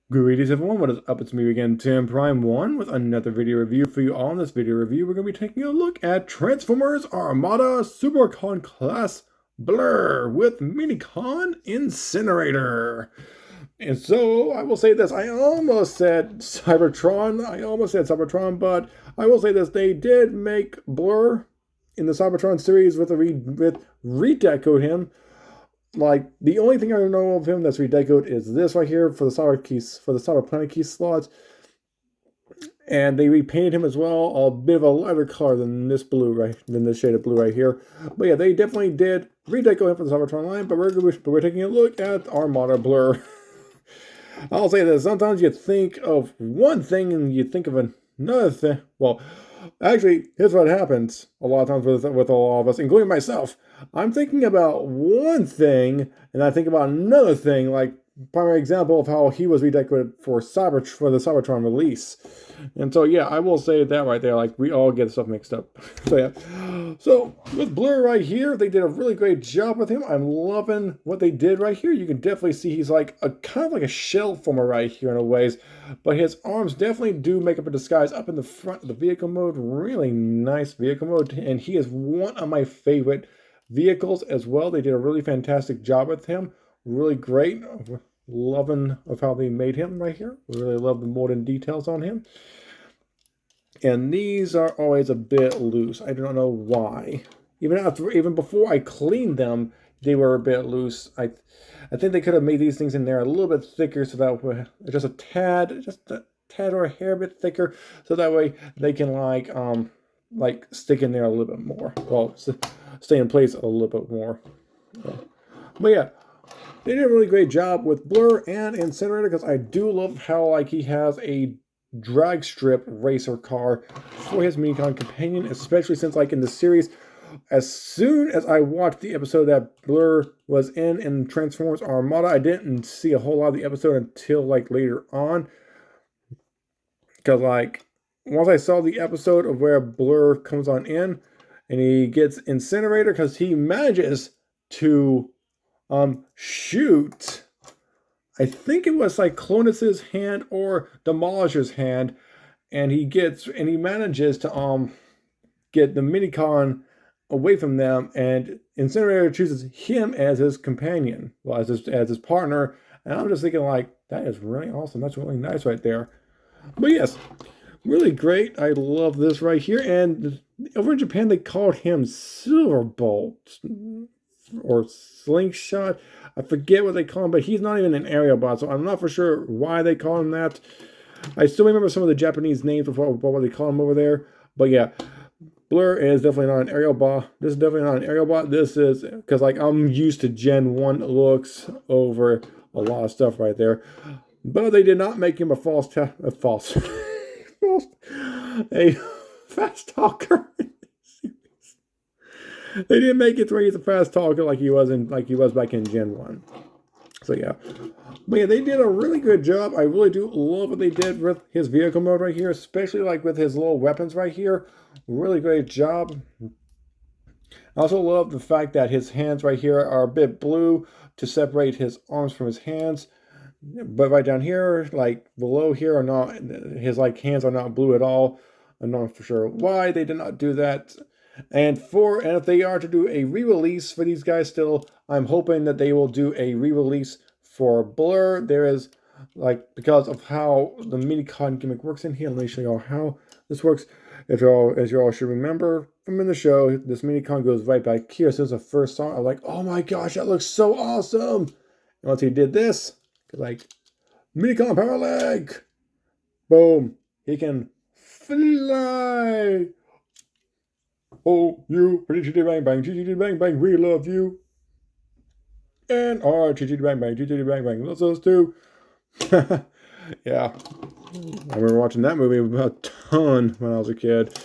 Greetings everyone, what is up? It's me again, Tim Prime 1 with another video review for you. On this video review, we're going to be taking a look at Transformers Armada Supercon Class Blurr with Minicon Incinerator. And so, I will say this, I almost said Cybertron, but I will say this, they did make Blurr in the Cybertron series with redecoed him. Like, the only thing I know of him that's redecoed is this right here for the Cyber Planet key slots. And they repainted him as well, a bit of a lighter color than this shade of blue right here. But yeah, they definitely did redeco him for the Cybertron line, but we're taking a look at Armada Blurr. I'll say this, sometimes you think of one thing and you think of another thing. Well, actually, here's what happens a lot of times with all of us, including myself. I'm thinking about one thing, and I think about another thing, like primary example of how he was redecorated for the Cybertron release. And so yeah, I will say that right there, like we all get stuff mixed up. So yeah. So with Blurr right here, they did a really great job with him. I'm loving what they did right here. You can definitely see he's like a kind of like a shell former right here in a ways, but his arms definitely do make up a disguise up in the front of the vehicle mode. Really nice vehicle mode, and he is one of my favorite vehicles as well. They did a really fantastic job with him. Really great. Loving of how they made him right here. We really love the modern details on him. And these are always a bit loose. I don't know why. Even before I cleaned them, they were a bit loose. I think they could have made these things in there a little bit thicker, so that way just a tad or a hair bit thicker, so that way they can like stick in there a little bit more. Well, stay in place a little bit more. But yeah, they did a really great job with Blurr and Incinerator, because I do love how like he has a drag strip racer car for his Minicon companion, especially since like in the series, as soon as I watched the episode that Blurr was in Transformers Armada, I didn't see a whole lot of the episode until like later on, because like once I saw the episode of where Blurr comes on in and he gets Incinerator, because he manages to shoot, I think it was like Clonus's hand or Demolisher's hand, and he manages to get the Minicon away from them, and Incinerator chooses him as his companion, well, as his partner. And I'm just thinking like, that is really awesome. That's really nice right there. But yes, really great. I love this right here. And over in Japan, they called him Silverbolt or Slingshot. I forget what they call him, but he's not even an aerial bot, so I'm not for sure why they call him that. I still remember some of the Japanese names of what they call him over there. But yeah, Blurr is definitely not an aerial bot. This is definitely not an aerial bot. This is, because like I'm used to Gen 1 looks over a lot of stuff right there. But they did not make him a a fast talker. They didn't make it where he's a fast talker like he was back in Gen 1. So yeah. But yeah, they did a really good job. I really do love what they did with his vehicle mode right here, especially like with his little weapons right here. Really great job. I also love the fact that his hands right here are a bit blue to separate his arms from his hands. But right down here, like below here, are not, his like hands are not blue at all. I'm not for sure why they did not do that. And if they are to do a re-release for these guys still, I'm hoping that they will do a re-release for Blurr. There is, like, because of how the Minicon gimmick works in here, let me show y'all how this works. As you all should remember from in the show, this Minicon goes right back here. Since the first song, I was like, oh my gosh, that looks so awesome. And once he did this, like, Minicon power leg, boom, he can fly. Oh, you, chitty bang bang, chitty bang bang, we love you. And our chitty bang bang, loves us too. Yeah, I remember watching that movie a ton when I was a kid.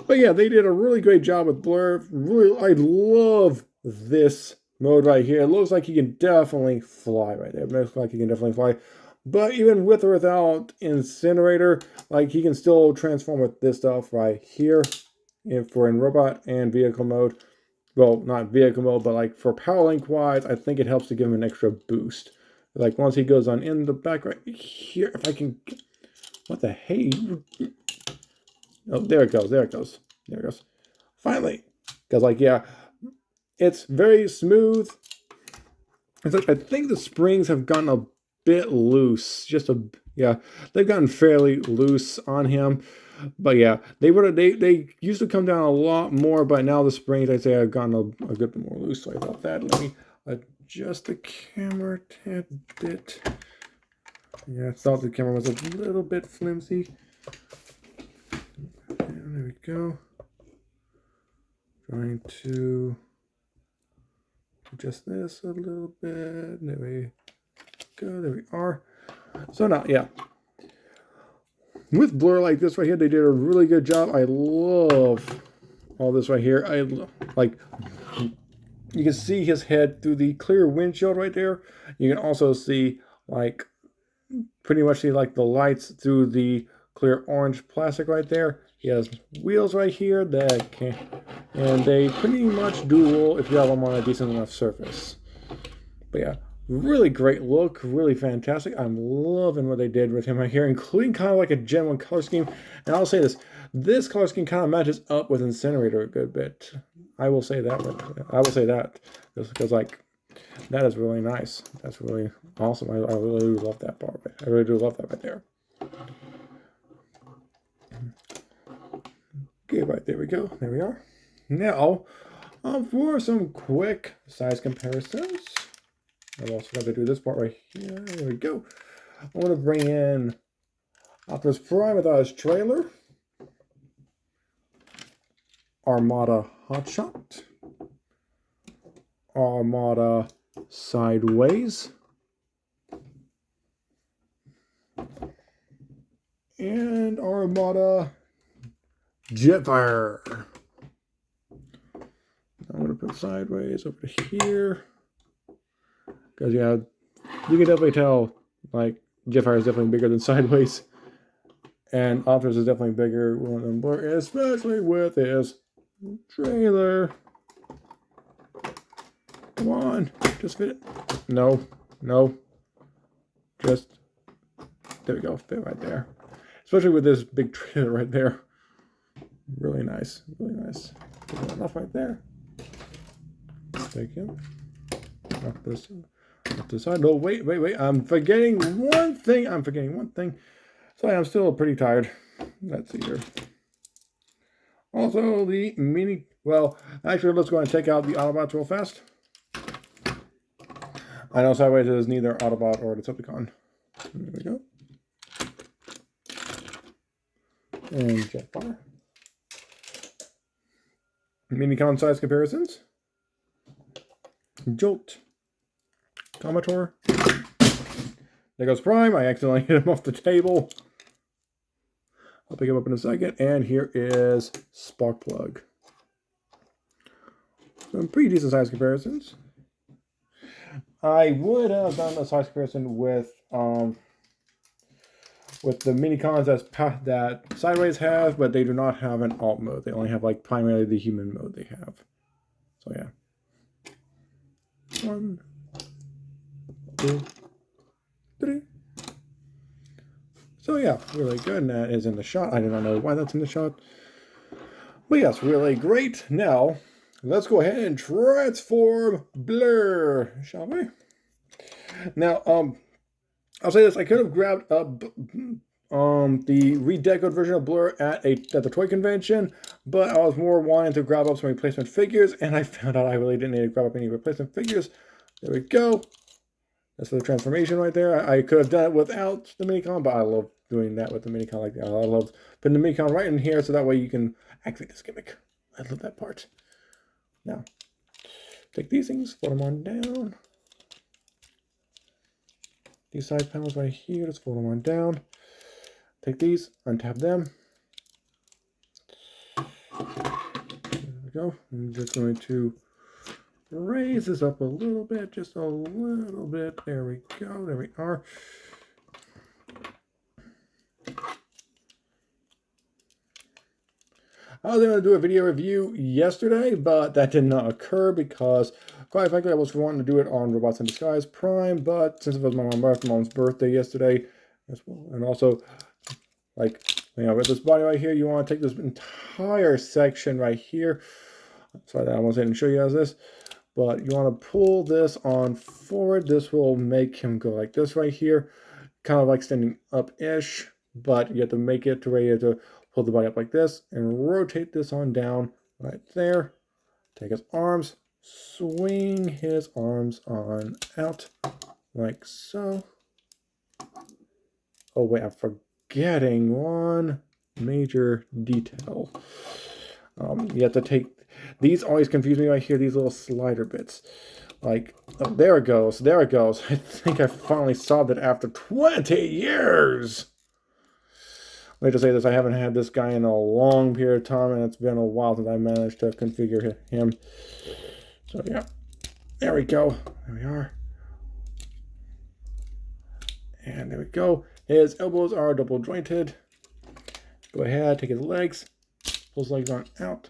But yeah, they did a really great job with Blurr. Really, I love this mode right here. It looks like he can definitely fly right there. It looks like he can definitely fly. But even with or without Incinerator, like he can still transform with this stuff right here. For in robot and vehicle mode. Well, not vehicle mode, but like for power link wise, I think it helps to give him an extra boost. Like once he goes on in the back right here, if I can, what the hey? Oh, there it goes, there it goes, there it goes. Finally, because like yeah, it's very smooth. It's like I think the springs have gotten a bit loose, yeah, they've gotten fairly loose on him. But yeah, they used to come down a lot more, but now the springs I'd say have gotten a good bit more loose. Sorry about that. Let me adjust the camera a tad bit. Yeah, I thought the camera was a little bit flimsy. And there we go. Trying to adjust this a little bit. There we go. There we are. So now, yeah. With Blurr like this right here, they did a really good job. I love all this right here. Like, you can see his head through the clear windshield right there. You can also see like pretty much see like the lights through the clear orange plastic right there. He has wheels right here that can, and they pretty much dual if you have them on a decent enough surface. But yeah, really great look, really fantastic. I'm loving what they did with him right here, including kind of like a Gen 1 color scheme. And I'll say this color scheme kind of matches up with Incinerator a good bit. I will say that. I will say that because like that is really nice. That's really awesome. I really do love that part. I really do love that right there. Okay, right there we go. There we are. Now, for some quick size comparisons, I've also got to do this part right here. There we go. I want to bring in Optimus Prime without his trailer, Armada Hotshot, Armada Sideways, and Armada Jetfire. I'm going to put Sideways over here. Because, yeah, you can definitely tell, like, Jetfire is definitely bigger than Sideways. And Optimus is definitely bigger than Blurr, especially with his trailer. Come on, just fit it. No. Just, there we go, fit right there. Especially with this big trailer right there. Really nice, really nice. Enough right there. Take him. Off this side. No, wait. I'm forgetting one thing. Sorry, I'm still pretty tired. Let's see here. Also, the mini... Well, actually, let's go ahead and take out the Autobots real fast. I know Sideways is neither Autobot or Decepticon. There we go. And Jetfire. Minicon size comparisons. Jolt. Commodore. There goes Prime. I accidentally hit him off the table. I'll pick him up in a second. And here is Sparkplug. Some pretty decent size comparisons. I would have done a size comparison with the Minicons that Sideways have, but they do not have an alt mode. They only have like primarily the human mode they have. So yeah. 1, 2, 3. So yeah, really good. And that is in the shot. I do not know why that's in the shot. But yes, really great. Now, let's go ahead and transform Blurr, shall we? Now, I'll say this. I could have grabbed up the redecoed version of Blurr at the toy convention, but I was more wanting to grab up some replacement figures, and I found out I really didn't need to grab up any replacement figures. There we go. That's the transformation right there. I could have done it without the Minicon, but I love doing that with the Minicon like that. I love putting the Minicon right in here so that way you can activate this gimmick. I love that part. Now, take these things, put them on down. These side panels right here, let's fold them on down. Take these, untap them. There we go. I'm just going to raise this up a little bit, just a little bit. There we go. There we are. I was going to do a video review yesterday, but that did not occur because, quite frankly, I was wanting to do it on Robots in Disguise Prime, but since it was my mom's birthday yesterday, as well, and also, like, you know, with this body right here, you want to take this entire section right here. Sorry that I almost didn't show you guys this, but you want to pull this on forward. This will make him go like this right here, kind of like standing up-ish, but you have to make it to where you have to pull the body up like this and rotate this on down right there. Take his arms, swing his arms on out like so. Oh wait, I'm forgetting one major detail. You have to take, these always confuse me right here, these little slider bits. Like, oh, there it goes, there it goes. I think I finally solved it after 20 years. Let me just say this, I haven't had this guy in a long period of time, and it's been a while since I managed to configure him. So yeah, there we go, there we are. And there we go. His elbows are double jointed. Go ahead, take his legs, pull his legs on out.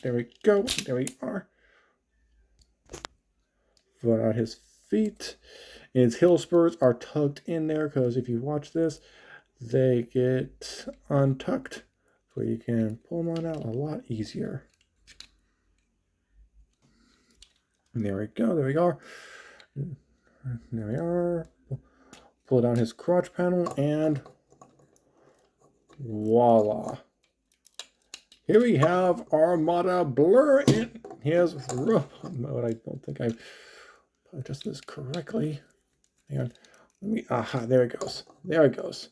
There we go, there we are. Put out his feet. His heel spurs are tucked in there because if you watch this, they get untucked, so you can pull them on out a lot easier. And there we go, there we are. There we are. Pull down his crotch panel and voila. Here we have Armada Blurr in his robot mode. I don't think I've adjusted this correctly. Hang on. Let me, aha, there it goes. There it goes.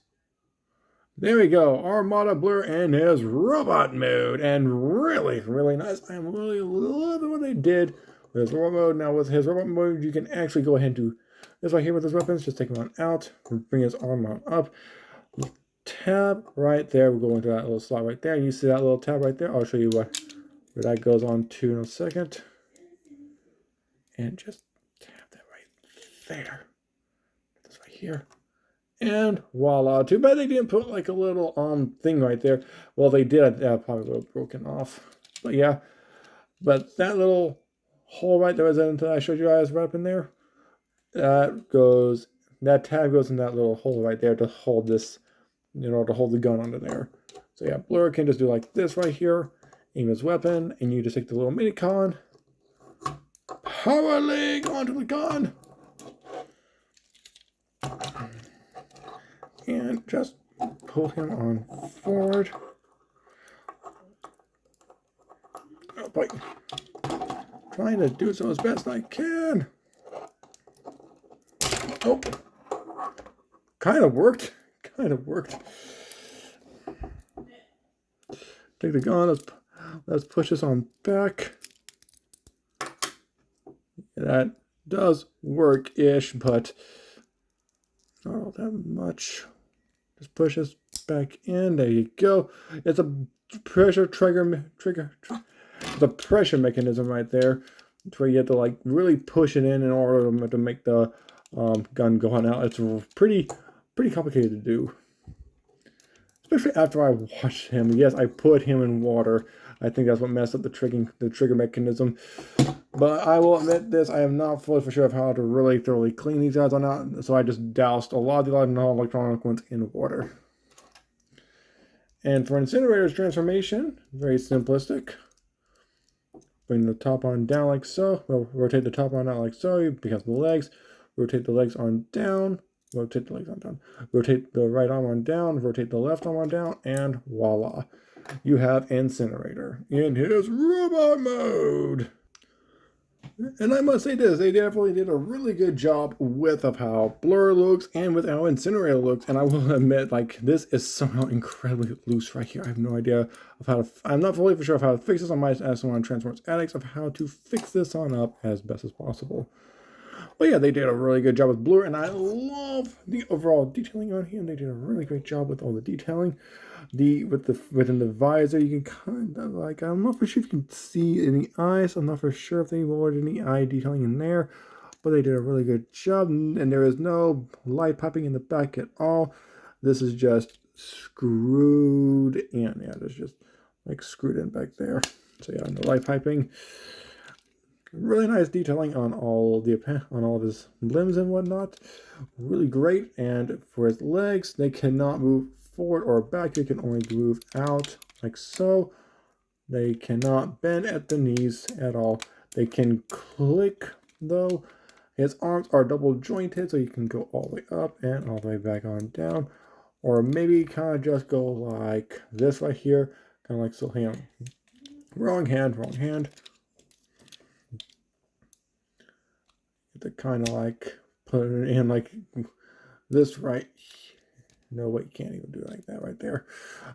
There we go. Armada Blurr in his robot mode. And really, really nice. I'm really loving what they did with his robot mode. Now with his robot mode, you can actually go ahead and do this right here with his weapons. Just take him on out. Bring his arm on up. Tab right there. We'll go into that little slot right there. And you see that little tab right there? I'll show you where that goes on to in a second. And just tap that right there. This right here. And voila. Too bad they didn't put like a little thing right there. Well, they did. Probably a little broken off. But yeah. But that little hole right there that I showed you guys right up in there. That tab goes in that little hole right there to hold this, you know, to hold the gun under there. So yeah, Blurr can just do like this right here, aim his weapon, and you just take the little mini con, power leg onto the gun, and just pull him on forward. Oh boy, trying to do so as best I can. Oh, kind of worked. Kind of worked. Take the gun. Let's push this on back. That does work-ish, but not all that much. Just push this back in. There you go. It's a pressure the pressure mechanism right there. It's where you have to like really push it in order to make the gun go on out. It's pretty complicated to do, especially after I washed him. Yes, I put him in water. I think that's what messed up the trigger mechanism. But I will admit this, I am not fully for sure of how to really thoroughly clean these guys on out, so I just doused a lot of the non-electronic ones in water. And for Incinerator's transformation, very simplistic. Bring the top on down like so. We'll rotate the top on out like so because of the legs. Rotate the legs on down. Rotate the legs on down. Rotate the right arm on down. Rotate the left arm on down. And voila. You have Incinerator in his robot mode. And I must say this, they definitely did a really good job with of how Blurr looks and with how Incinerator looks. And I will admit, like, this is somehow incredibly loose right here. I have no idea of how to, I'm not fully for sure of how to fix this on my S1 Transformers Addicts, of how to fix this on up as best as possible. But yeah, they did a really good job with Blurr, and I love the overall detailing on him. They did a really great job with all the detailing. Within the visor, you can kind of like, I'm not for sure if you can see any eyes. I'm not for sure if they lowered any eye detailing in there, but they did a really good job. And there is no light popping in the back at all. This is just screwed in. Yeah, there's just like screwed in back there. So yeah, no light piping. Really nice detailing on all of his limbs and whatnot. Really great. And for his legs, they cannot move forward or back. They can only move out like so. They cannot bend at the knees at all. They can click though. His arms are double jointed, so you can go all the way up and all the way back on down. Or maybe kind of just go like this right here. Kind of like so. Hang on. Wrong hand. To kind of like put it in like this right. No, wait, you can't even do it like that right there.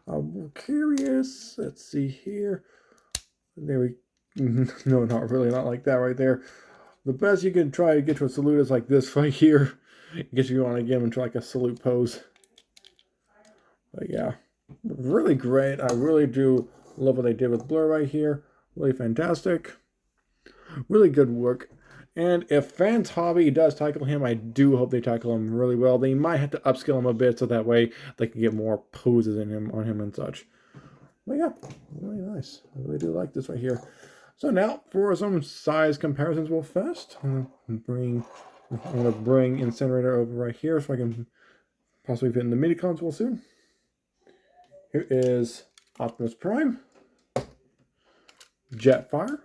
I'm curious. Let's see here. There we no, not really, not like that right there. The best you can try to get to a salute is like this right here. I guess you want to get him into like a salute pose. But yeah, really great. I really do love what they did with Blurr right here. Really fantastic. Really good work. And if Fans Hobby does tackle him, I do hope they tackle him really well. They might have to upskill him a bit so that way they can get more poses on him and such. But yeah, really nice. I really do like this right here. So now for some size comparisons real fast. I'm gonna bring Incinerator over right here so I can possibly fit in the mini console soon. Here is Optimus Prime, Jetfire,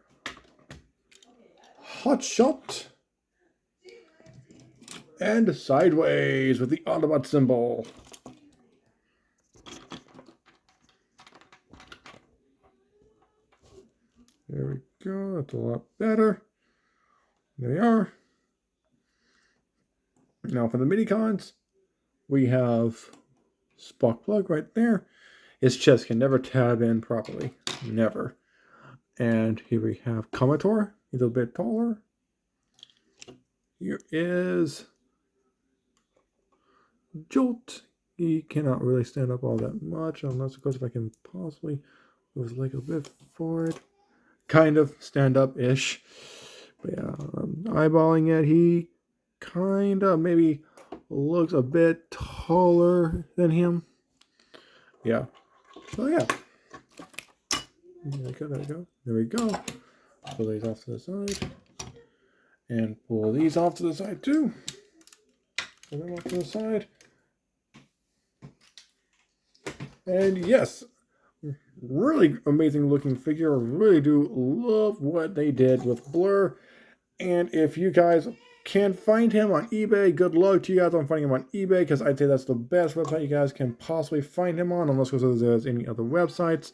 Hotshot, and Sideways with the Autobot symbol. There we go. That's a lot better. There they are. Now for the mini-cons, we have Spock Plug right there. His chest can never tab in properly. Never. And here we have Commodore. He's a bit taller. Here is Jolt. He cannot really stand up all that much, unless, of course, if I can possibly move his leg a bit forward. Kind of stand up-ish. But yeah, eyeballing it, he kind of maybe looks a bit taller than him. Yeah. So yeah. There we go. Pull these off to the side. And pull these off to the side too. Pull them off to the side. And yes, really amazing looking figure. I really do love what they did with Blurr. And if you guys can find him on eBay, good luck to you guys on finding him on eBay, because I'd say that's the best website you guys can possibly find him on, unless there's any other websites.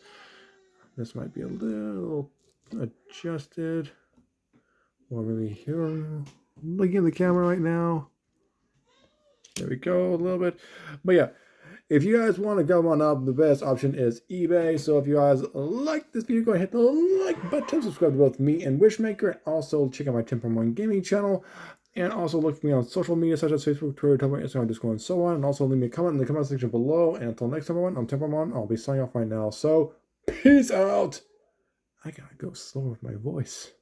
This might be a little adjusted. Or maybe here. I'm looking at the camera right now. There we go, a little bit. But yeah, if you guys want to go on up, the best option is eBay. So if you guys like this video, go ahead and hit the like button, subscribe to both me and Wishmaker, and also check out my Tempermon Gaming channel. And also look for me on social media such as Facebook, Twitter, Tumblr, Instagram, Discord, and so on. And also leave me a comment in the comment section below. And until next time, everyone, I'm Tempermon. I'll be signing off right now. So peace out. I gotta go slower with my voice.